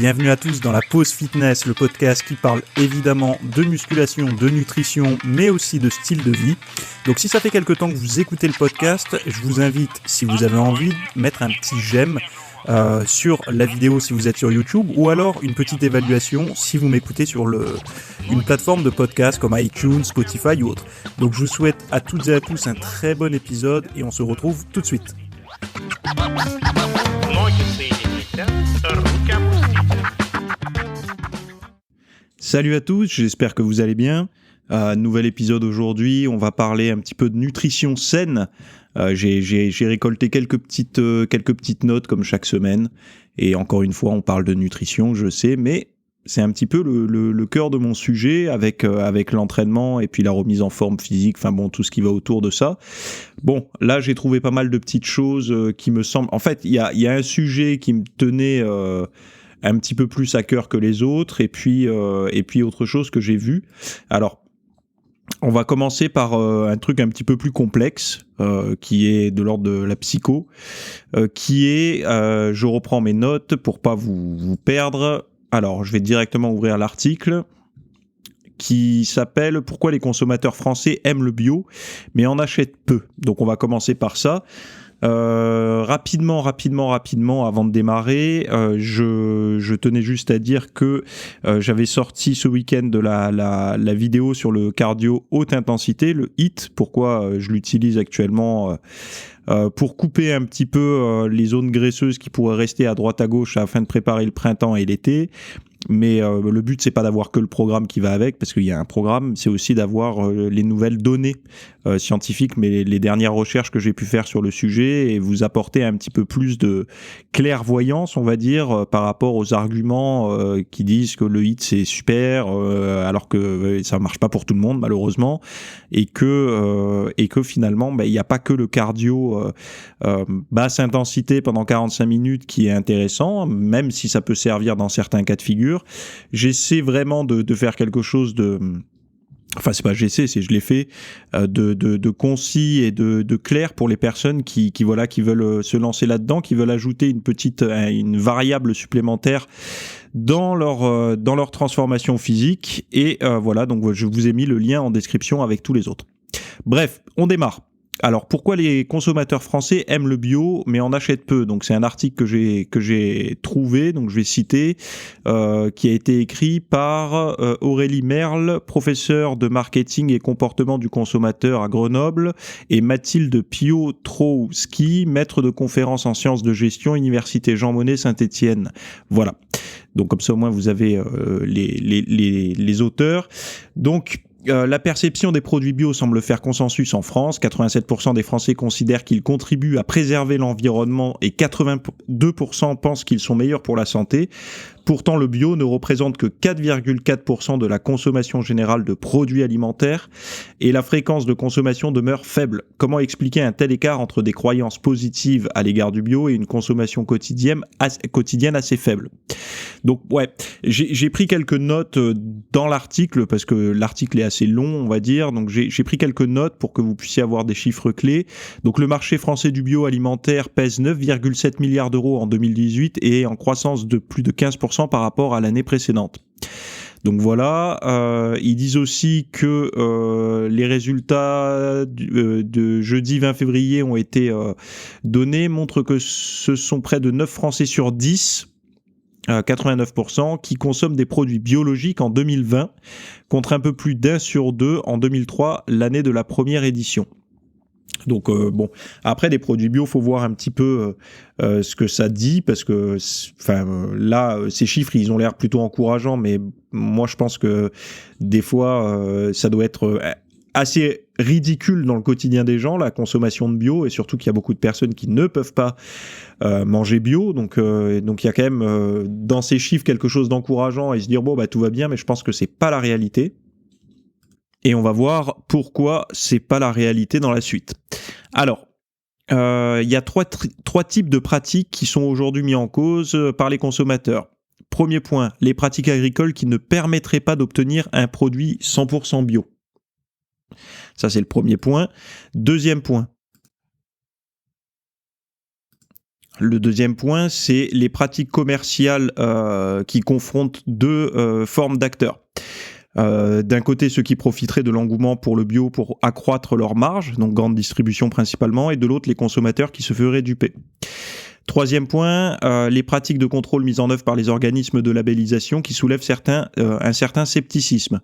Bienvenue à tous dans la Pause Fitness, le podcast qui parle évidemment de musculation, de nutrition, mais aussi de style de vie. Donc si ça fait quelque temps que vous écoutez le podcast, je vous invite, si vous avez envie, de mettre un petit j'aime sur la vidéo si vous êtes sur YouTube, ou alors une petite évaluation si vous m'écoutez sur une plateforme de podcast comme iTunes, Spotify ou autre. Donc je vous souhaite à toutes et à tous un très bon épisode et on se retrouve tout de suite. Salut à tous, j'espère que vous allez bien. Nouvel épisode aujourd'hui, on va parler un petit peu de nutrition saine. J'ai récolté quelques petites notes comme chaque semaine. Et encore une fois, on parle de nutrition, je sais, mais c'est un petit peu le cœur de mon sujet avec l'entraînement et puis la remise en forme physique, enfin bon, tout ce qui va autour de ça. Bon, là, j'ai trouvé pas mal de petites choses qui me semblent... En fait, il y a un sujet qui me tenait... un petit peu plus à cœur que les autres, et puis autre chose que j'ai vu. Alors, on va commencer par un truc un petit peu plus complexe, qui est de l'ordre de la psycho, qui est, je reprends mes notes pour pas vous perdre. Alors, je vais directement ouvrir l'article qui s'appelle « Pourquoi les consommateurs français aiment le bio, mais en achètent peu ». Donc, on va commencer par ça. Rapidement, avant de démarrer, je tenais juste à dire que j'avais sorti ce week-end de la vidéo sur le cardio haute intensité, le HIIT, pourquoi je l'utilise actuellement pour couper un petit peu les zones graisseuses qui pourraient rester à droite à gauche afin de préparer le printemps et l'été. Mais le but, c'est pas d'avoir que le programme qui va avec, parce qu'il y a un programme, c'est aussi d'avoir les nouvelles données scientifiques, mais les dernières recherches que j'ai pu faire sur le sujet, et vous apporter un petit peu plus de clairvoyance, on va dire, par rapport aux arguments qui disent que le HIIT c'est super, alors que ça marche pas pour tout le monde malheureusement, et que finalement, il n'y a pas que le cardio basse intensité pendant 45 minutes qui est intéressant, même si ça peut servir dans certains cas de figure. J'essaie vraiment de faire quelque chose de... Enfin, c'est pas j'essaie, c'est je l'ai fait, de concis et de clair pour les personnes qui veulent se lancer là-dedans, qui veulent ajouter une variable supplémentaire dans leur transformation physique. Et voilà, donc je vous ai mis le lien en description avec tous les autres. Bref, on démarre. Alors, pourquoi les consommateurs français aiment le bio mais en achètent peu ? Donc, c'est un article que j'ai trouvé, donc je vais citer, qui a été écrit par Aurélie Merle, professeure de marketing et comportement du consommateur à Grenoble, et Mathilde Piotrowski, maître de conférences en sciences de gestion, Université Jean Monnet Saint-Étienne. Voilà. Donc, comme ça, au moins, vous avez les auteurs. Donc, la perception des produits bio semble faire consensus en France. 87% des Français considèrent qu'ils contribuent à préserver l'environnement et 82% pensent qu'ils sont meilleurs pour la santé. Pourtant, le bio ne représente que 4,4% de la consommation générale de produits alimentaires et la fréquence de consommation demeure faible. Comment expliquer un tel écart entre des croyances positives à l'égard du bio et une consommation quotidienne assez faible ? Donc ouais, j'ai pris quelques notes dans l'article parce que l'article est assez long, on va dire. Donc j'ai pris quelques notes pour que vous puissiez avoir des chiffres clés. Donc le marché français du bio alimentaire pèse 9,7 milliards d'euros en 2018 et en croissance de plus de 15% par rapport à l'année précédente. Donc voilà, ils disent aussi que les résultats de jeudi 20 février ont été donnés, montrent que ce sont près de 9 Français sur 10, 89%, qui consomment des produits biologiques en 2020, contre un peu plus d'1 sur 2 en 2003, l'année de la première édition. Donc bon, après des produits bio, faut voir un petit peu ce que ça dit, parce que là, ces chiffres, ils ont l'air plutôt encourageants, mais moi je pense que des fois, ça doit être assez ridicule dans le quotidien des gens, la consommation de bio, et surtout qu'il y a beaucoup de personnes qui ne peuvent pas manger bio, donc il y a quand même dans ces chiffres quelque chose d'encourageant, et se dire bon tout va bien, mais je pense que c'est pas la réalité. Et on va voir pourquoi c'est pas la réalité dans la suite. Alors, il y a trois types de pratiques qui sont aujourd'hui mis en cause par les consommateurs. Premier point, les pratiques agricoles qui ne permettraient pas d'obtenir un produit 100% bio. Ça, c'est le premier point. Deuxième point, Le deuxième point, c'est les pratiques commerciales qui confrontent deux formes d'acteurs. D'un côté, ceux qui profiteraient de l'engouement pour le bio pour accroître leur marge, donc grande distribution principalement, et de l'autre, les consommateurs qui se feraient duper. Troisième point, les pratiques de contrôle mises en œuvre par les organismes de labellisation qui soulèvent un certain scepticisme.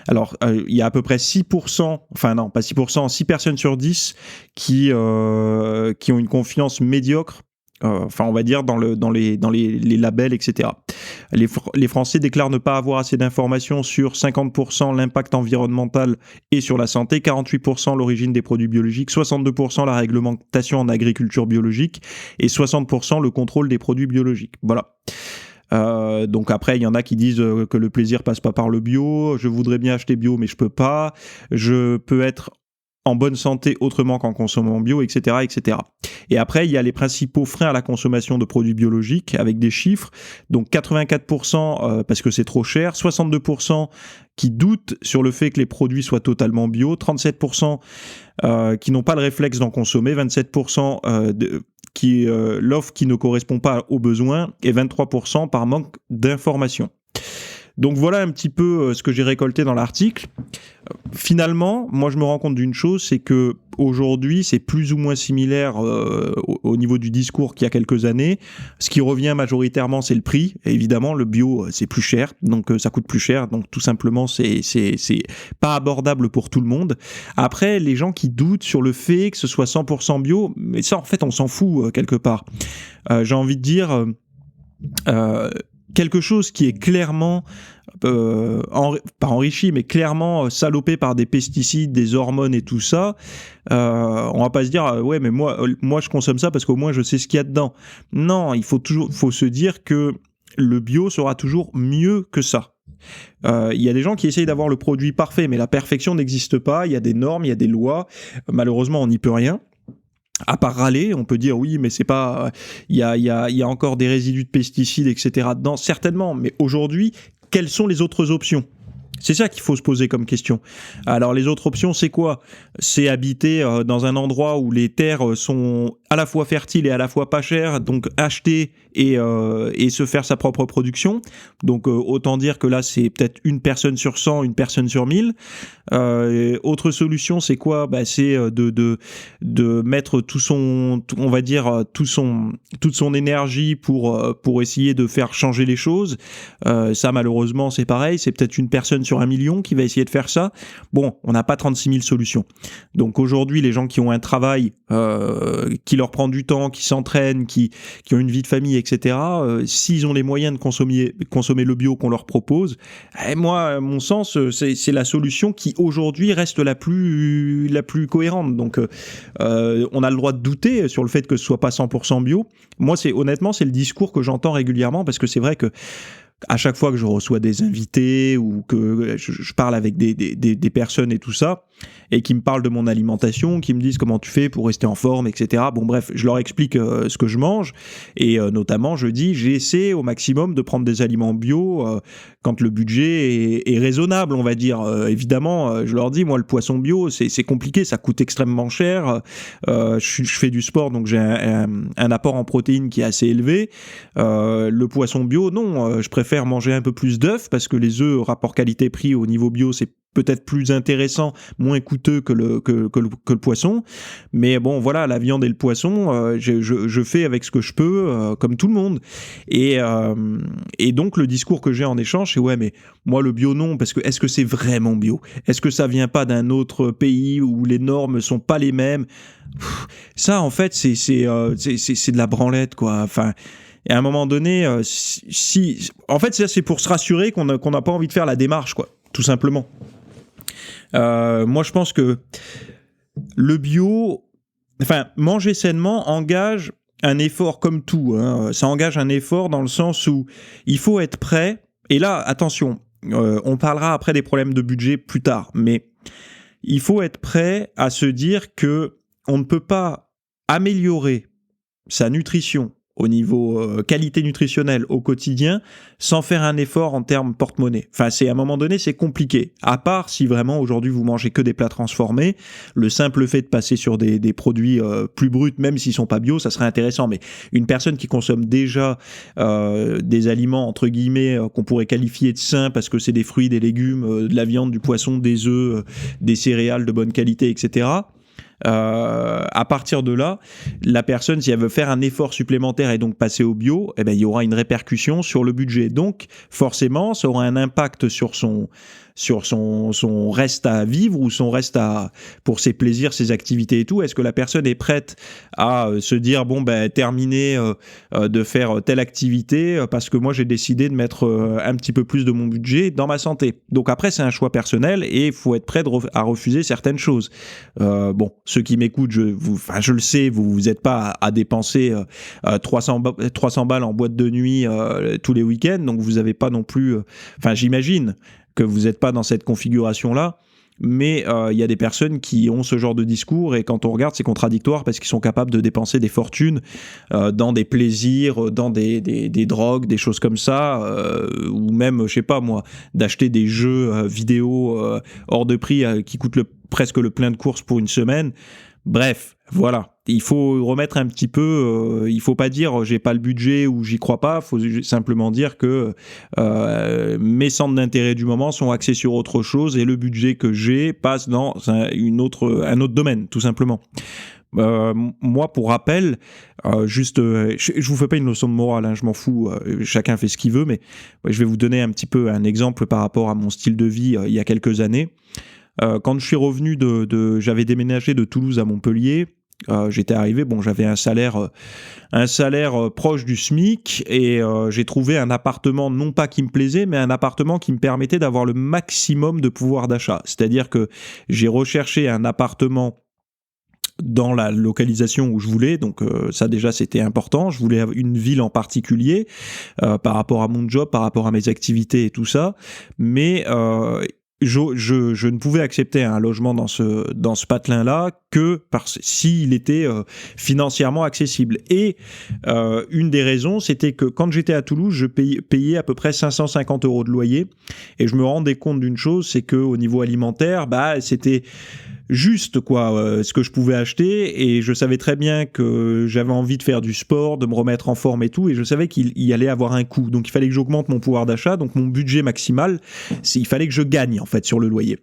Alors, il y a à peu près 6%, enfin non, pas 6%, 6 personnes sur 10 qui ont une confiance médiocre, on va dire dans les labels, etc. Les Français déclarent ne pas avoir assez d'informations sur 50% l'impact environnemental et sur la santé, 48% l'origine des produits biologiques, 62% la réglementation en agriculture biologique et 60% le contrôle des produits biologiques. Voilà. Donc après, il y en a qui disent que le plaisir passe pas par le bio, je voudrais bien acheter bio mais je peux pas, je peux être en bonne santé autrement qu'en consommant bio, etc., etc. Et après, il y a les principaux freins à la consommation de produits biologiques avec des chiffres. Donc 84% parce que c'est trop cher, 62% qui doutent sur le fait que les produits soient totalement bio, 37% qui n'ont pas le réflexe d'en consommer, 27% l'offre qui ne correspond pas aux besoins et 23% par manque d'information. Donc voilà un petit peu ce que j'ai récolté dans l'article. Finalement, moi je me rends compte d'une chose, c'est que aujourd'hui c'est plus ou moins similaire au niveau du discours qu'il y a quelques années. Ce qui revient majoritairement, c'est le prix. Et évidemment, le bio c'est plus cher, donc ça coûte plus cher, donc tout simplement c'est pas abordable pour tout le monde. Après, les gens qui doutent sur le fait que ce soit 100% bio, mais ça en fait on s'en fout quelque part. J'ai envie de dire quelque chose qui est clairement pas enrichi, mais clairement salopé par des pesticides, des hormones et tout ça, on va pas se dire ouais mais moi je consomme ça parce qu'au moins je sais ce qu'il y a dedans. Non, il faut se dire que le bio sera toujours mieux que ça. Il y a des gens qui essayent d'avoir le produit parfait, mais la perfection n'existe pas. Il y a des normes, il y a des lois. Malheureusement, on n'y peut rien. À part râler, on peut dire oui, mais c'est pas. Il y a encore des résidus de pesticides, etc. dedans, certainement. Mais aujourd'hui, quelles sont les autres options ? C'est ça qu'il faut se poser comme question. Alors les autres options, c'est quoi ? C'est habiter dans un endroit où les terres sont à la fois fertiles et à la fois pas chères, donc acheter et se faire sa propre production. Donc autant dire que là, c'est peut-être une personne sur 100, une personne sur 1000. Autre solution, c'est quoi ? C'est de mettre toute son énergie pour essayer de faire changer les choses. Ça, malheureusement, c'est pareil. C'est peut-être une personne sur 1 million qui va essayer de faire ça. Bon, on n'a pas 36 000 solutions. Donc aujourd'hui, les gens qui ont un travail qui leur prend du temps, qui s'entraînent, qui ont une vie de famille, etc., s'ils ont les moyens de consommer le bio qu'on leur propose, moi, à mon sens, c'est la solution qui aujourd'hui reste la plus cohérente. Donc on a le droit de douter sur le fait que ce soit pas 100% bio. Moi, honnêtement, c'est le discours que j'entends régulièrement parce que c'est vrai que à chaque fois que je reçois des invités ou que je parle avec des personnes et tout ça, et qui me parlent de mon alimentation, qui me disent comment tu fais pour rester en forme, etc. Bon bref, je leur explique ce que je mange, et notamment je dis j'essaie au maximum de prendre des aliments bio quand le budget est raisonnable, on va dire. Évidemment, je leur dis, moi le poisson bio, c'est compliqué, ça coûte extrêmement cher, je fais du sport, donc j'ai un apport en protéines qui est assez élevé. Le poisson bio, non, je préfère manger un peu plus d'œufs, parce que les œufs, rapport qualité-prix au niveau bio, c'est peut-être plus intéressant, moins coûteux que le poisson. Mais bon, voilà, la viande et le poisson, je fais avec ce que je peux, comme tout le monde. Et donc, le discours que j'ai en échange, c'est ouais, mais moi, le bio, non, parce que est-ce que c'est vraiment bio ? Est-ce que ça vient pas d'un autre pays où les normes sont pas les mêmes ? Ça, en fait, c'est de la branlette, quoi. Enfin... Et à un moment donné, en fait, ça, c'est pour se rassurer qu'on n'a pas envie de faire la démarche, quoi, tout simplement. Moi, je pense que le bio, manger sainement engage un effort comme tout. Ça engage un effort dans le sens où il faut être prêt. Et là, attention, on parlera après des problèmes de budget plus tard, mais il faut être prêt à se dire que on ne peut pas améliorer sa nutrition au niveau qualité nutritionnelle au quotidien, sans faire un effort en termes porte-monnaie. Enfin, à un moment donné, c'est compliqué. À part si vraiment aujourd'hui vous mangez que des plats transformés, le simple fait de passer sur des produits plus bruts, même s'ils sont pas bio, ça serait intéressant. Mais une personne qui consomme déjà des aliments entre guillemets qu'on pourrait qualifier de sains parce que c'est des fruits, des légumes, de la viande, du poisson, des œufs, des céréales de bonne qualité, etc. À partir de là, la personne, si elle veut faire un effort supplémentaire et donc passer au bio, eh ben, il y aura une répercussion sur le budget. Donc, forcément, ça aura un impact sur son reste à vivre ou son reste pour ses plaisirs, ses activités et tout. Est-ce que la personne est prête à se dire, bon, ben, terminer de faire telle activité parce que moi, j'ai décidé de mettre un petit peu plus de mon budget dans ma santé. Donc après, c'est un choix personnel et il faut être prêt à refuser certaines choses. Bon, ceux qui m'écoutent, je le sais, vous n'êtes pas à dépenser 300 balles en boîte de nuit tous les week-ends, donc vous n'avez pas non plus... j'imagine que vous n'êtes pas dans cette configuration-là, mais il y a des personnes qui ont ce genre de discours et quand on regarde, c'est contradictoire parce qu'ils sont capables de dépenser des fortunes dans des plaisirs, dans des drogues, des choses comme ça, ou même, je sais pas moi, d'acheter des jeux vidéo hors de prix qui coûtent presque le plein de courses pour une semaine. Bref, voilà. Il faut remettre un petit peu. Il faut pas dire j'ai pas le budget ou j'y crois pas. Il faut simplement dire que mes centres d'intérêt du moment sont axés sur autre chose et le budget que j'ai passe dans un autre domaine, tout simplement. Moi, pour rappel, je vous fais pas une leçon de morale, hein, je m'en fous, chacun fait ce qu'il veut, mais je vais vous donner un petit peu un exemple par rapport à mon style de vie il y a quelques années. Quand je suis revenu j'avais déménagé de Toulouse à Montpellier. J'étais arrivé, j'avais un salaire proche du SMIC et j'ai trouvé un appartement non pas qui me plaisait, mais un appartement qui me permettait d'avoir le maximum de pouvoir d'achat. C'est-à-dire que j'ai recherché un appartement dans la localisation où je voulais, donc ça déjà c'était important. Je voulais une ville en particulier par rapport à mon job, par rapport à mes activités et tout ça, mais je ne pouvais accepter un logement dans ce patelin-là que s'il était financièrement accessible. Et une des raisons, c'était que quand j'étais à Toulouse, je payais à peu près 550 € de loyer. Et je me rendais compte d'une chose, c'est qu'au niveau alimentaire, c'était juste ce que je pouvais acheter, et je savais très bien que j'avais envie de faire du sport, de me remettre en forme et tout, et je savais qu'il y allait avoir un coût, donc il fallait que j'augmente mon pouvoir d'achat, donc mon budget maximal, il fallait que je gagne en fait sur le loyer,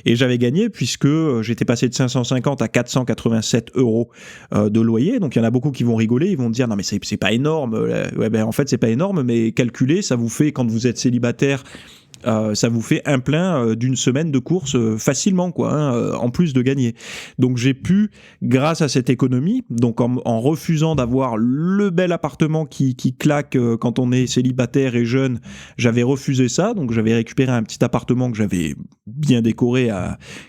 et j'avais gagné puisque j'étais passé de 550 à 487 € de loyer. Donc il y en a beaucoup qui vont rigoler, ils vont dire non mais c'est pas énorme. En fait c'est pas énorme, mais calculez, ça vous fait, quand vous êtes célibataire, ça vous fait un plein d'une semaine de courses facilement, en plus de gagner. Donc j'ai pu, grâce à cette économie, donc en refusant d'avoir le bel appartement qui claque quand on est célibataire et jeune, j'avais refusé ça, donc j'avais récupéré un petit appartement que j'avais bien décoré,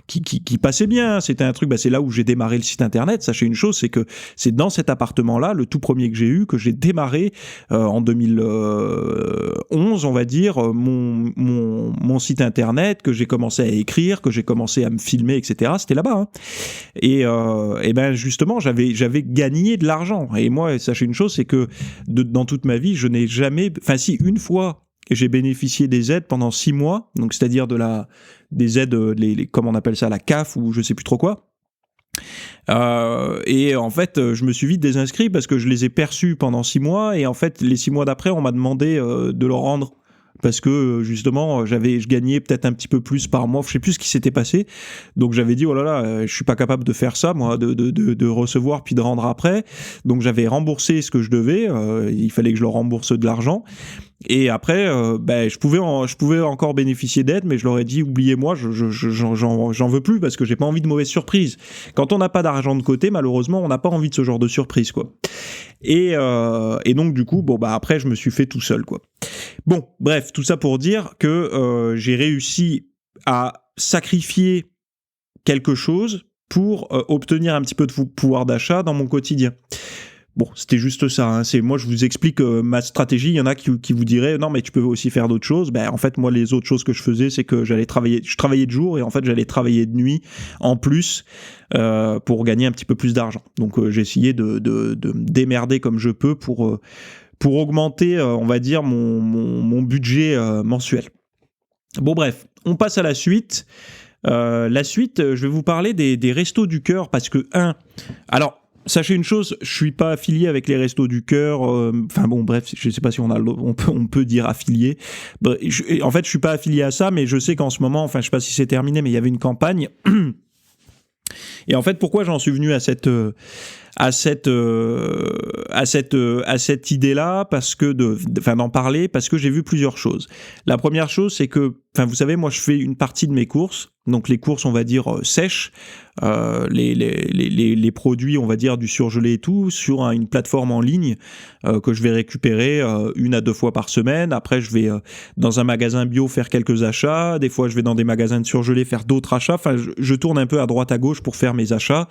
qui passait bien. C'était un truc, c'est là où j'ai démarré le site internet. Sachez une chose, c'est que c'est dans cet appartement-là, le tout premier que j'ai eu, que j'ai démarré en 2011, on va dire, mon site internet, que j'ai commencé à écrire, que j'ai commencé à me filmer, etc. C'était là-bas. Hein. Et justement, j'avais gagné de l'argent. Et moi, sachez une chose, c'est que dans toute ma vie, je n'ai jamais... si, une fois, j'ai bénéficié des aides pendant 6 mois, donc c'est-à-dire des aides, comment on appelle ça, la CAF ou je sais plus trop quoi. Et en fait, je me suis vite désinscrit parce que je les ai perçus pendant 6 mois, et en fait, les 6 mois d'après, on m'a demandé de le rendre. Parce que justement, je gagnais peut-être un petit peu plus par mois, je sais plus ce qui s'était passé. Donc j'avais dit, oh là là, je suis pas capable de faire ça, moi, de recevoir puis de rendre après. Donc j'avais remboursé ce que je devais, il fallait que je leur rembourse de l'argent. Et après, je pouvais encore bénéficier d'aide, mais je leur ai dit, oubliez-moi, j'en veux plus parce que j'ai pas envie de mauvaises surprises. Quand on n'a pas d'argent de côté, malheureusement, on n'a pas envie de ce genre de surprise, quoi. Et donc du coup, après, je me suis fait tout seul, quoi. Bon, bref, tout ça pour dire que j'ai réussi à sacrifier quelque chose pour obtenir un petit peu de pouvoir d'achat dans mon quotidien. Bon, c'était juste ça. Hein. Moi, je vous explique ma stratégie. Il y en a qui vous diraient non, mais tu peux aussi faire d'autres choses. En fait, moi, les autres choses que je faisais, c'est que je travaillais de jour et en fait, j'allais travailler de nuit en plus pour gagner un petit peu plus d'argent. Donc, j'ai essayé de me démerder comme je peux pour augmenter, on va dire, mon budget mensuel. Bon, bref, on passe à la suite. La suite, je vais vous parler des restos du cœur parce que, alors, sachez une chose, je suis pas affilié avec les restos du cœur. Enfin bon, bref, je sais pas si on peut dire affilié. En fait, je suis pas affilié à ça, mais je sais qu'en ce moment, enfin, je sais pas si c'est terminé, mais il y avait une campagne. Et en fait, pourquoi j'en suis venu à cette idée-là, parce que d'en parler, parce que j'ai vu plusieurs choses. La première chose, c'est que, vous savez, moi, je fais une partie de mes courses, donc les courses, on va dire, sèches, les produits, on va dire, du surgelé et tout, sur une plateforme en ligne que je vais récupérer 1 à 2 fois par semaine. Après, je vais dans un magasin bio faire quelques achats. Des fois, je vais dans des magasins de surgelé faire d'autres achats. Enfin, je tourne un peu à droite à gauche pour faire mes achats.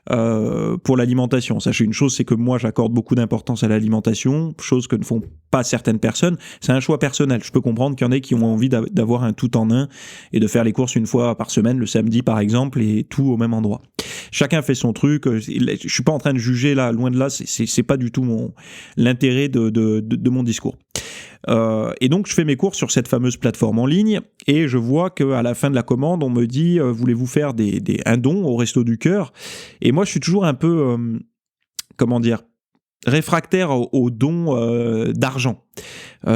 Pour l'alimentation. Sachez une chose, c'est que moi j'accorde beaucoup d'importance à l'alimentation, chose que ne font pas certaines personnes. C'est un choix personnel. Je peux comprendre qu'il y en ait qui ont envie d'avoir un tout en un et de faire les courses 1 fois par semaine, le samedi par exemple, et tout au même endroit. Chacun fait son truc. Je suis pas en train de juger là, loin de là. C'est pas du tout l'intérêt de mon discours. Et donc je fais mes courses sur cette fameuse plateforme en ligne et je vois qu'à la fin de la commande on me dit voulez-vous faire un don au Resto du Cœur, et moi je suis toujours un peu réfractaire aux dons d'argent.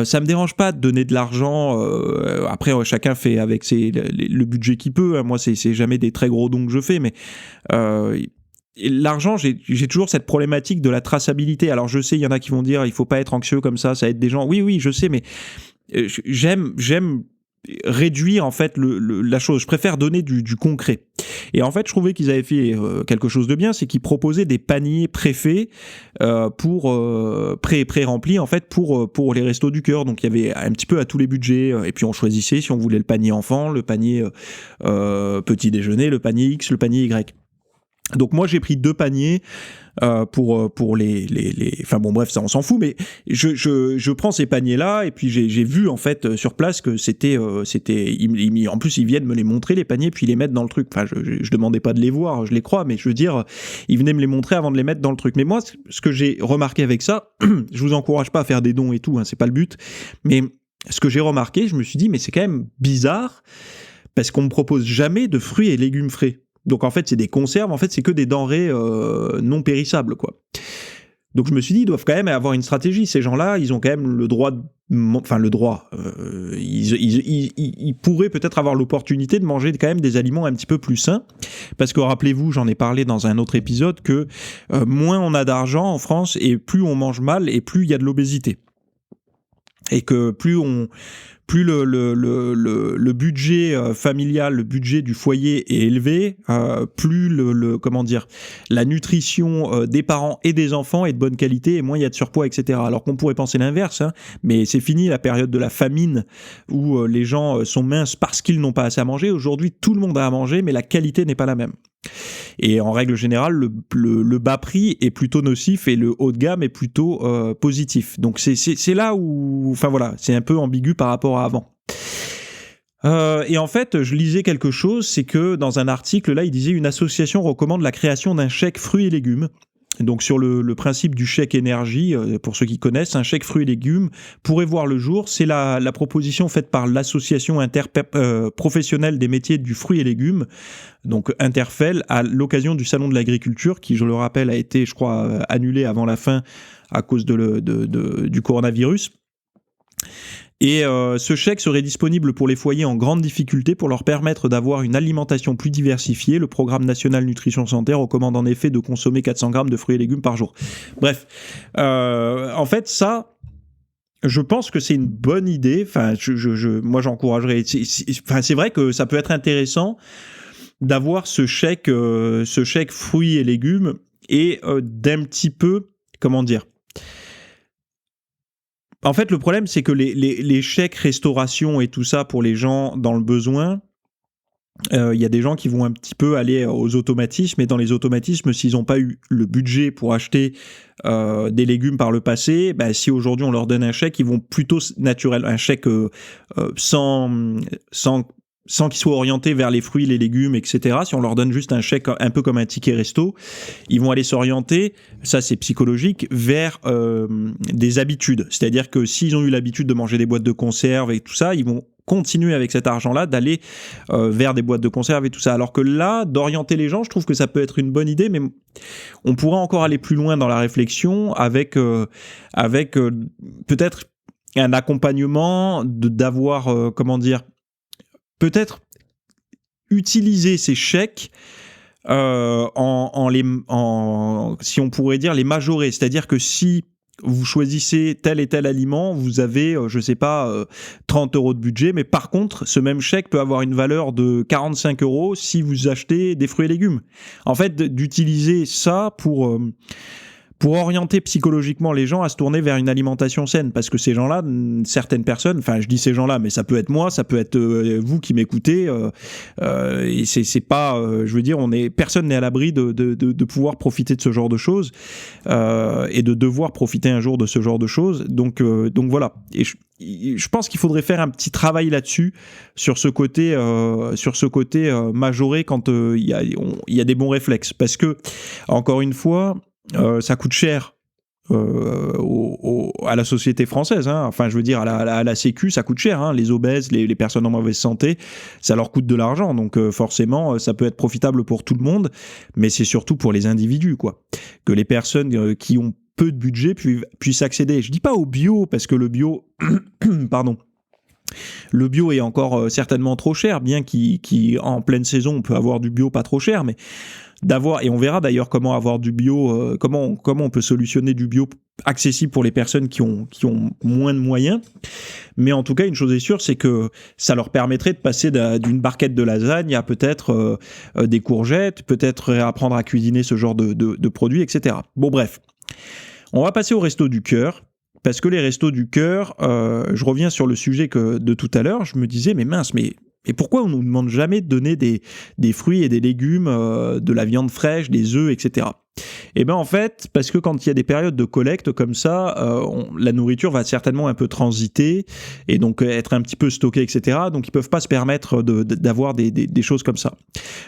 Ça me dérange pas de donner de l'argent. Après chacun fait avec le budget qu'il peut, hein. Moi c'est jamais des très gros dons que je fais, mais l'argent, j'ai toujours cette problématique de la traçabilité. Alors je sais, il y en a qui vont dire il faut pas être anxieux comme ça aide des gens. Oui, je sais, mais j'aime réduire en fait la chose. Je préfère donner du concret. Et en fait, je trouvais qu'ils avaient fait quelque chose de bien, c'est qu'ils proposaient des paniers préfaits pré-remplis en fait pour les restos du cœur. Donc il y avait un petit peu à tous les budgets, et puis on choisissait si on voulait le panier enfant, le panier petit déjeuner, le panier X, le panier Y. Donc moi j'ai pris 2 paniers pour les enfin bon bref, ça on s'en fout, mais je prends ces paniers là et puis j'ai vu en fait sur place que c'était en plus ils viennent me les montrer les paniers puis ils les mettent dans le truc. Enfin je demandais pas de les voir, je les crois, mais je veux dire ils venaient me les montrer avant de les mettre dans le truc. Mais moi ce que j'ai remarqué avec ça, je vous encourage pas à faire des dons et tout, hein, c'est pas le but, mais ce que j'ai remarqué, je me suis dit mais c'est quand même bizarre parce qu'on me propose jamais de fruits et légumes frais. Donc en fait, c'est des conserves, en fait, c'est que des denrées non périssables, quoi. Donc je me suis dit, ils doivent quand même avoir une stratégie. Ces gens-là, ils ont quand même le droit, ils pourraient peut-être avoir l'opportunité de manger quand même des aliments un petit peu plus sains. Parce que rappelez-vous, j'en ai parlé dans un autre épisode, que moins on a d'argent en France et plus on mange mal et plus il y a de l'obésité. Et que plus le budget familial, le budget du foyer est élevé, plus la nutrition des parents et des enfants est de bonne qualité et moins il y a de surpoids, etc. Alors qu'on pourrait penser l'inverse, hein, mais c'est fini la période de la famine où les gens sont minces parce qu'ils n'ont pas assez à manger. Aujourd'hui, tout le monde a à manger, mais la qualité n'est pas la même. Et en règle générale, le bas prix est plutôt nocif et le haut de gamme est plutôt positif. Donc c'est là où, enfin voilà, c'est un peu ambigu par rapport à avant. Et en fait, je lisais quelque chose, c'est que dans un article, là, il disait une association recommande la création d'un chèque fruits et légumes. Donc sur le principe du chèque énergie, pour ceux qui connaissent, un chèque fruits et légumes pourrait voir le jour. C'est la proposition faite par l'association interprofessionnelle des métiers du fruit et légumes, donc Interfel, à l'occasion du salon de l'agriculture, qui, je le rappelle, a été, je crois, annulé avant la fin à cause du coronavirus. Et ce chèque serait disponible pour les foyers en grande difficulté pour leur permettre d'avoir une alimentation plus diversifiée. Le programme national nutrition santé recommande en effet de consommer 400 grammes de fruits et légumes par jour. Bref, en fait ça, je pense que c'est une bonne idée. Enfin, moi j'encouragerais. C'est vrai que ça peut être intéressant d'avoir ce chèque fruits et légumes et d'un petit peu, comment dire. En fait, le problème, c'est que les chèques restauration et tout ça pour les gens dans le besoin, Il y a des gens qui vont un petit peu aller aux automatismes, et dans les automatismes, s'ils n'ont pas eu le budget pour acheter des légumes par le passé, si aujourd'hui on leur donne un chèque, ils vont plutôt un chèque sans qu'ils soient orientés vers les fruits, les légumes, etc. Si on leur donne juste un chèque un peu comme un ticket resto, ils vont aller s'orienter, ça c'est psychologique, vers des habitudes. C'est-à-dire que s'ils ont eu l'habitude de manger des boîtes de conserve et tout ça, ils vont continuer avec cet argent-là d'aller vers des boîtes de conserve et tout ça. Alors que là, d'orienter les gens, je trouve que ça peut être une bonne idée, mais on pourrait encore aller plus loin dans la réflexion avec peut-être un accompagnement, d'avoir, peut-être utiliser ces chèques si on pourrait dire, les majorer. C'est-à-dire que si vous choisissez tel et tel aliment, vous avez, 30 € de budget, mais par contre, ce même chèque peut avoir une valeur de 45 € si vous achetez des fruits et légumes. En fait, d'utiliser ça pour orienter psychologiquement les gens à se tourner vers une alimentation saine, parce que ces gens-là, certaines personnes, enfin je dis ces gens-là, mais ça peut être moi, ça peut être vous qui m'écoutez, et c'est pas, personne n'est à l'abri de pouvoir profiter de ce genre de choses, et de devoir profiter un jour de ce genre de choses, donc voilà. Et je pense qu'il faudrait faire un petit travail là-dessus, sur ce côté majoré quand il y a des bons réflexes, parce que encore une fois, ça coûte cher à la société française, hein. Enfin je veux dire à la Sécu ça coûte cher, hein. Les obèses, les personnes en mauvaise santé, ça leur coûte de l'argent, donc forcément ça peut être profitable pour tout le monde, mais c'est surtout pour les individus, quoi, que les personnes qui ont peu de budget puissent accéder. Je dis pas au bio, parce que le bio pardon, le bio est encore certainement trop cher, bien qu'en pleine saison on peut avoir du bio pas trop cher, mais et on verra d'ailleurs comment avoir du bio, comment on peut solutionner du bio accessible pour les personnes qui ont moins de moyens. Mais en tout cas, une chose est sûre, c'est que ça leur permettrait de passer d'une barquette de lasagne à peut-être des courgettes, peut-être apprendre à cuisiner ce genre de produits, etc. Bon bref, on va passer au Resto du Cœur. Parce que les Restos du Cœur, je reviens sur le sujet de tout à l'heure, je me disais, mais mince, et pourquoi on ne nous demande jamais de donner des fruits et des légumes, de la viande fraîche, des œufs, etc. Et bien en fait, parce que quand il y a des périodes de collecte comme ça, la nourriture va certainement un peu transiter et donc être un petit peu stockée, etc. Donc ils peuvent pas se permettre d'avoir des choses comme ça.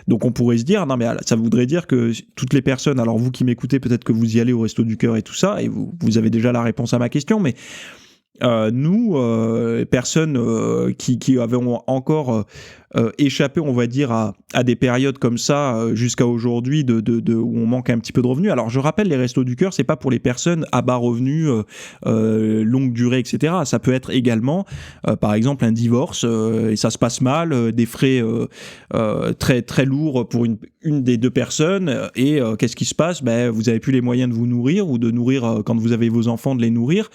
Donc on pourrait se dire, non mais ça voudrait dire que toutes les personnes, alors vous qui m'écoutez, peut-être que vous y allez au Resto du Cœur et tout ça, et vous avez déjà la réponse à ma question, mais nous, personnes qui avons encore échappé, on va dire, à des périodes comme ça jusqu'à aujourd'hui où on manque un petit peu de revenus. Alors je rappelle, les Restos du Cœur, c'est pas pour les personnes à bas revenus, longue durée, etc. Ça peut être également, par exemple, un divorce et ça se passe mal, des frais très très lourds pour une des deux personnes, et qu'est-ce qui se passe ? Vous avez plus les moyens de vous nourrir ou de nourrir quand vous avez vos enfants, de les nourrir.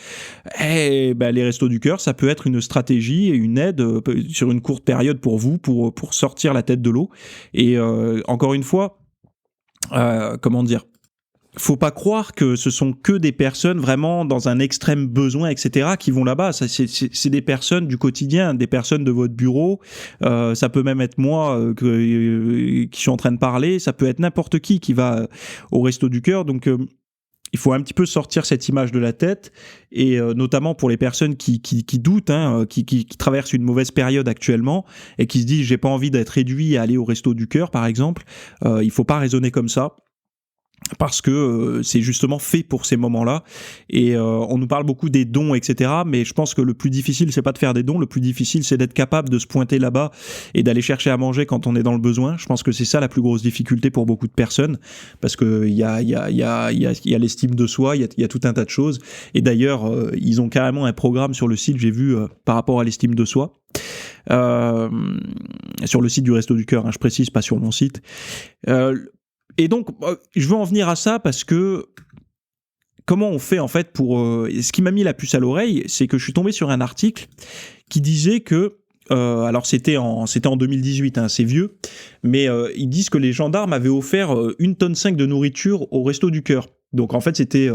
Et les Restos du Cœur, ça peut être une stratégie et une aide sur une courte période pour vous, pour sortir la tête de l'eau. Et encore une fois, faut pas croire que ce sont que des personnes vraiment dans un extrême besoin, etc., qui vont là-bas. C'est des personnes du quotidien, des personnes de votre bureau. Ça peut même être moi qui suis en train de parler. Ça peut être n'importe qui va au Resto du Cœur. Donc il faut un petit peu sortir cette image de la tête, et notamment pour les personnes qui doutent, qui traversent une mauvaise période actuellement et qui se disent j'ai pas envie d'être réduit à aller au Resto du Cœur, par exemple. Il faut pas raisonner comme ça, parce que c'est justement fait pour ces moments-là, et on nous parle beaucoup des dons, etc., mais je pense que le plus difficile, c'est pas de faire des dons, le plus difficile, c'est d'être capable de se pointer là-bas et d'aller chercher à manger quand on est dans le besoin. Je pense que c'est ça la plus grosse difficulté pour beaucoup de personnes, parce que il y a l'estime de soi, il y a tout un tas de choses, et d'ailleurs ils ont carrément un programme sur le site, j'ai vu, par rapport à l'estime de soi, sur le site du Resto du Cœur, je précise, pas sur mon site. Et donc, je veux en venir à ça parce que comment on fait en fait pour... ce qui m'a mis la puce à l'oreille, c'est que je suis tombé sur un article qui disait que... alors c'était en 2018, c'est vieux, mais ils disent que les gendarmes avaient offert 1,5 tonne de nourriture au Resto du Cœur. Donc en fait, c'était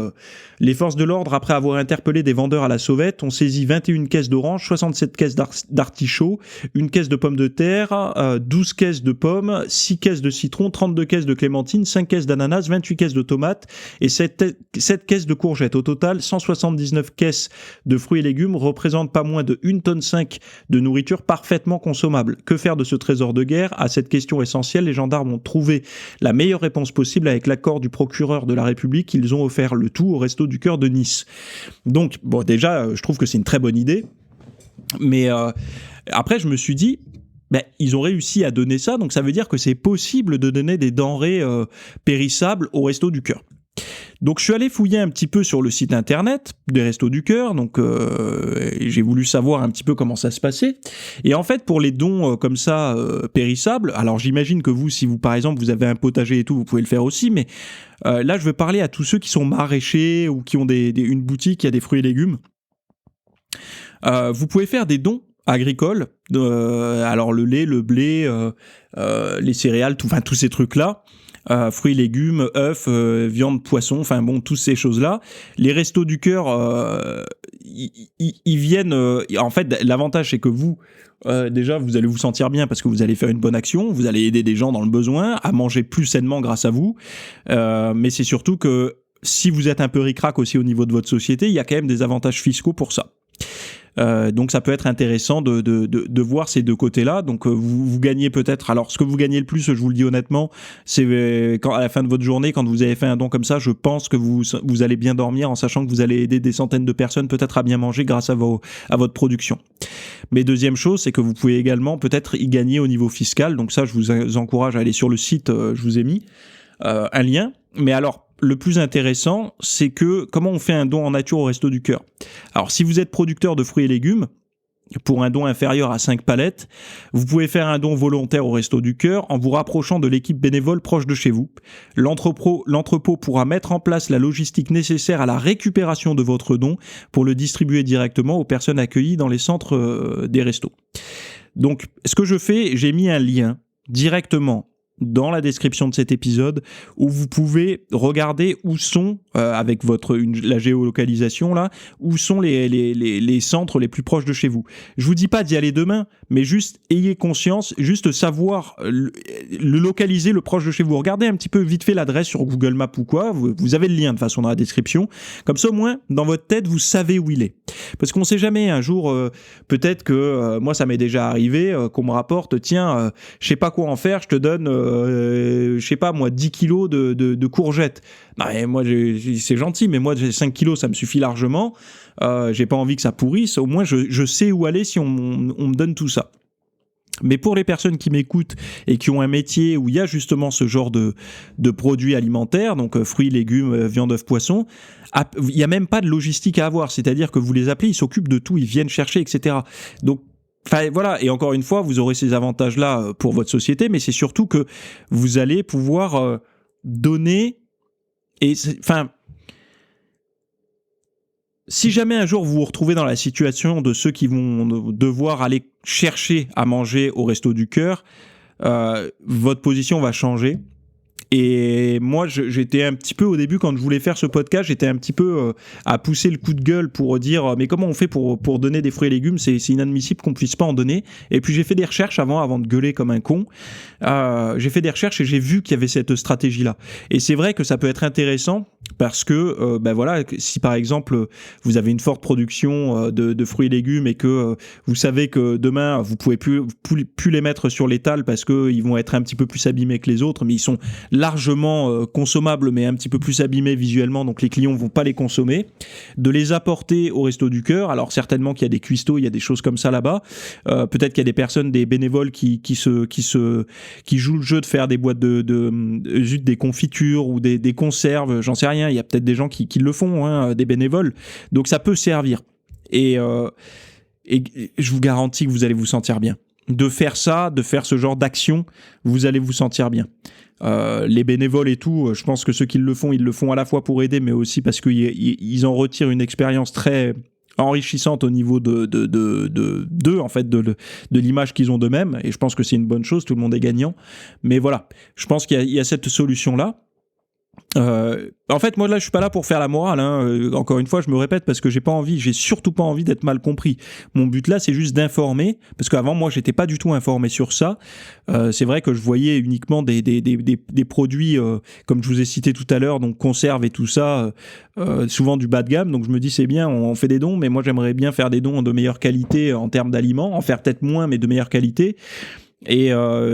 les forces de l'ordre, après avoir interpellé des vendeurs à la sauvette, ont saisi 21 caisses d'oranges, 67 caisses d'artichauts, une caisse de pommes de terre, 12 caisses de pommes, 6 caisses de citron, 32 caisses de clémentines, 5 caisses d'ananas, 28 caisses de tomates et 7 caisses de courgettes. Au total, 179 caisses de fruits et légumes représentent pas moins de 1,5 tonne de nourriture parfaitement consommable. Que faire de ce trésor de guerre ? À cette question essentielle, les gendarmes ont trouvé la meilleure réponse possible avec l'accord du procureur de la République. Ils ont offert le tout au Resto du Cœur de Nice. Donc, bon, déjà, je trouve que c'est une très bonne idée. Mais après, je me suis dit, ils ont réussi à donner ça, donc ça veut dire que c'est possible de donner des denrées périssables au Resto du Cœur. Donc je suis allé fouiller un petit peu sur le site internet des Restos du Cœur, donc j'ai voulu savoir un petit peu comment ça se passait. Et en fait, pour les dons comme ça périssables, alors j'imagine que vous, si vous par exemple vous avez un potager et tout, vous pouvez le faire aussi, mais là je veux parler à tous ceux qui sont maraîchers ou qui ont une boutique qui a des fruits et légumes. Vous pouvez faire des dons agricoles, alors le lait, le blé, les céréales, tous ces trucs-là. Fruits, légumes, œufs, viande, poisson, enfin bon, toutes ces choses-là. Les Restos du Cœur, ils viennent... en fait, l'avantage, c'est que vous, déjà, vous allez vous sentir bien parce que vous allez faire une bonne action, vous allez aider des gens dans le besoin à manger plus sainement grâce à vous. Mais c'est surtout que si vous êtes un peu ric-rac aussi au niveau de votre société, il y a quand même des avantages fiscaux pour ça. Donc ça peut être intéressant de voir ces deux côtés-là. Donc vous gagnez peut-être... Alors ce que vous gagnez le plus, je vous le dis honnêtement, c'est à la fin de votre journée, quand vous avez fait un don comme ça, je pense que vous allez bien dormir en sachant que vous allez aider des centaines de personnes peut-être à bien manger grâce à votre production. Mais deuxième chose, c'est que vous pouvez également peut-être y gagner au niveau fiscal. Donc ça, je vous encourage à aller sur le site, je vous ai mis un lien. Mais alors, le plus intéressant, c'est que comment on fait un don en nature au Resto du Cœur. Alors, si vous êtes producteur de fruits et légumes, pour un don inférieur à 5 palettes, vous pouvez faire un don volontaire au Resto du Cœur en vous rapprochant de l'équipe bénévole proche de chez vous. L'entrepôt pourra mettre en place la logistique nécessaire à la récupération de votre don pour le distribuer directement aux personnes accueillies dans les centres des restos. Donc, ce que je fais, j'ai mis un lien directement dans la description de cet épisode où vous pouvez regarder où sont, avec la géolocalisation là, où sont les centres les plus proches de chez vous. Je vous dis pas d'y aller demain, mais juste ayez conscience, juste savoir le localiser le proche de chez vous. Regardez un petit peu vite fait l'adresse sur Google Maps ou quoi, vous avez le lien de toute façon dans la description. Comme ça au moins, dans votre tête, vous savez où il est. Parce qu'on sait jamais, un jour, peut-être que, moi ça m'est déjà arrivé, qu'on me rapporte, tiens, je sais pas quoi en faire, je te donne... je sais pas moi, 10 kilos de courgettes. Non, mais moi, c'est gentil, mais moi, 5 kilos, ça me suffit largement. J'ai pas envie que ça pourrisse. Au moins, je sais où aller si on me donne tout ça. Mais pour les personnes qui m'écoutent et qui ont un métier où il y a justement ce genre de produits alimentaires, donc fruits, légumes, viande, œufs, poissons, il n'y a même pas de logistique à avoir. C'est-à-dire que vous les appelez, ils s'occupent de tout, ils viennent chercher, etc. Donc, enfin voilà, et encore une fois, vous aurez ces avantages-là pour votre société, mais c'est surtout que vous allez pouvoir donner. Et si jamais un jour vous vous retrouvez dans la situation de ceux qui vont devoir aller chercher à manger au Resto du Cœur, votre position va changer. Et moi, j'étais un petit peu, au début, quand je voulais faire ce podcast, j'étais un petit peu à pousser le coup de gueule pour dire mais comment on fait pour donner des fruits et légumes, c'est inadmissible qu'on puisse pas en donner. Et puis j'ai fait des recherches avant de gueuler comme un con. J'ai fait des recherches et j'ai vu qu'il y avait cette stratégie-là. Et c'est vrai que ça peut être intéressant parce que, voilà, si par exemple vous avez une forte production de fruits et légumes et que vous savez que demain vous pouvez plus les mettre sur l'étal parce que ils vont être un petit peu plus abîmés que les autres, mais ils sont largement consommables mais un petit peu plus abîmés visuellement, donc les clients vont pas les consommer, de les apporter au Resto du Cœur. Alors certainement qu'il y a des cuistots, il y a des choses comme ça là-bas, peut-être qu'il y a des personnes, des bénévoles qui jouent le jeu de faire des boîtes des confitures ou des conserves, j'en sais rien, il y a peut-être des gens qui le font, hein, des bénévoles, donc ça peut servir et je vous garantis que vous allez vous sentir bien de faire ça, de faire ce genre d'action, vous allez vous sentir bien. Les bénévoles et tout, je pense que ceux qui le font, ils le font à la fois pour aider, mais aussi parce qu'ils en retirent une expérience très enrichissante au niveau d'eux, en fait, de l'image qu'ils ont d'eux-mêmes, et je pense que c'est une bonne chose, tout le monde est gagnant. Mais voilà, je pense qu'il y a cette solution-là. En fait, moi là, je suis pas là pour faire la morale. Encore une fois, je me répète parce que j'ai surtout pas envie d'être mal compris. Mon but là, c'est juste d'informer, parce qu'avant, moi, j'étais pas du tout informé sur ça. C'est vrai que je voyais uniquement des produits, comme je vous ai cité tout à l'heure, donc conserves et tout ça, souvent du bas de gamme. Donc je me dis, c'est bien, on fait des dons, mais moi, j'aimerais bien faire des dons de meilleure qualité en termes d'aliments, en faire peut-être moins, mais de meilleure qualité. Et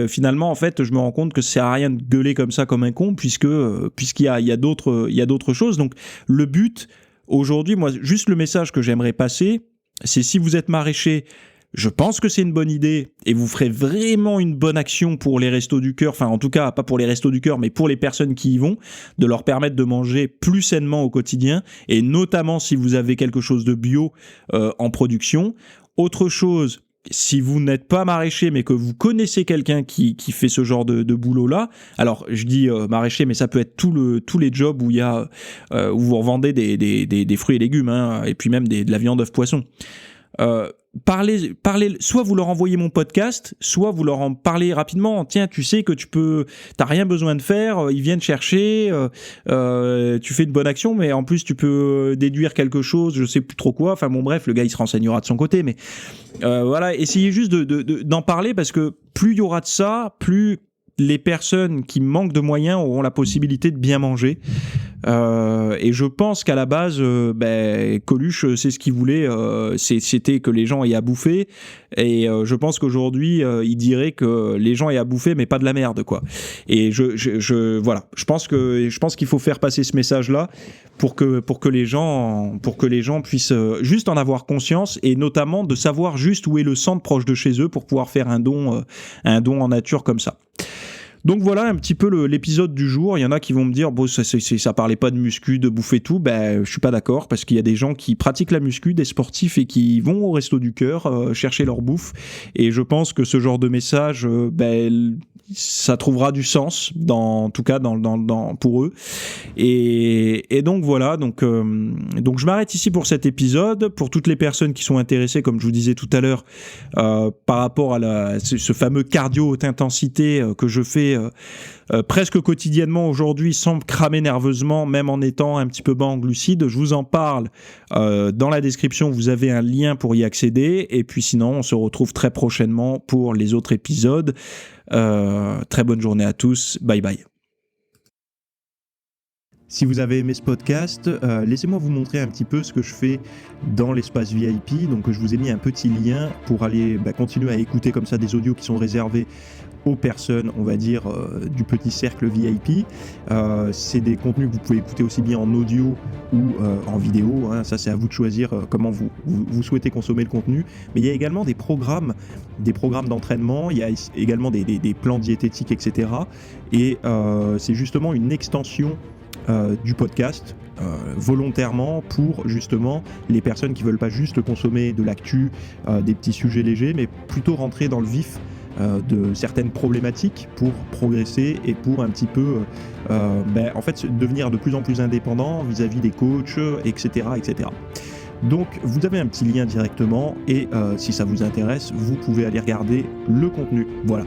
finalement, en fait, je me rends compte que ça sert à rien de gueuler comme ça comme un con, puisqu'il y a d'autres choses. Donc, le but aujourd'hui, moi, juste le message que j'aimerais passer, c'est si vous êtes maraîcher, je pense que c'est une bonne idée et vous ferez vraiment une bonne action pour les restos du cœur. Enfin, en tout cas, pas pour les restos du cœur, mais pour les personnes qui y vont, de leur permettre de manger plus sainement au quotidien, et notamment si vous avez quelque chose de bio en production. Autre chose, si vous n'êtes pas maraîcher, mais que vous connaissez quelqu'un qui fait ce genre de boulot-là, alors je dis maraîcher, mais ça peut être tous les jobs où il y a où vous revendez des fruits et légumes, et puis même de la viande, œufs, poissons. Parlez, soit vous leur envoyez mon podcast, soit vous leur en parlez rapidement. Tiens, tu sais que t'as rien besoin de faire, ils viennent chercher, tu fais une bonne action, mais en plus tu peux déduire quelque chose, je sais plus trop quoi. Enfin bon, bref, le gars il se renseignera de son côté, mais voilà, essayez juste d'en parler, parce que plus il y aura de ça, plus les personnes qui manquent de moyens auront la possibilité de bien manger. Et je pense qu'à la base, Coluche, c'est ce qu'il voulait, c'était que les gens aient à bouffer. Et je pense qu'aujourd'hui, il dirait que les gens aient à bouffer, mais pas de la merde, quoi. Et voilà, je pense qu'il faut faire passer ce message-là pour que les gens puissent juste en avoir conscience, et notamment de savoir juste où est le centre proche de chez eux pour pouvoir faire un don en nature comme ça. Donc voilà un petit peu l'épisode du jour. Il y en a qui vont me dire, bon, ça parlait pas de muscu, de bouffer tout. Ben, je suis pas d'accord, parce qu'il y a des gens qui pratiquent la muscu, des sportifs, et qui vont au resto du cœur chercher leur bouffe. Et je pense que ce genre de message, ça trouvera du sens, en tout cas pour eux. Et donc voilà, donc je m'arrête ici pour cet épisode. Pour toutes les personnes qui sont intéressées, comme je vous disais tout à l'heure, par rapport à ce fameux cardio haute intensité que je fais presque quotidiennement aujourd'hui, sans me cramer nerveusement, même en étant un petit peu bas en glucides, je vous en parle dans la description. Vous avez un lien pour y accéder, et puis sinon on se retrouve très prochainement pour les autres épisodes. Très bonne journée à tous, bye bye. Si vous avez aimé ce podcast, laissez-moi vous montrer un petit peu ce que je fais dans l'espace VIP. Donc je vous ai mis un petit lien pour aller continuer à écouter comme ça des audios qui sont réservés aux personnes, on va dire, du petit cercle VIP. C'est des contenus que vous pouvez écouter aussi bien en audio ou en vidéo. Ça, c'est à vous de choisir comment vous souhaitez consommer le contenu. Mais il y a également des programmes d'entraînement, il y a également des plans diététiques, etc. Et c'est justement une extension du podcast, volontairement, pour justement les personnes qui veulent pas juste consommer de l'actu, des petits sujets légers, mais plutôt rentrer dans le vif de certaines problématiques pour progresser et pour un petit peu en fait devenir de plus en plus indépendant vis-à-vis des coachs, etc. Donc vous avez un petit lien directement, et si ça vous intéresse, vous pouvez aller regarder le contenu. Voilà.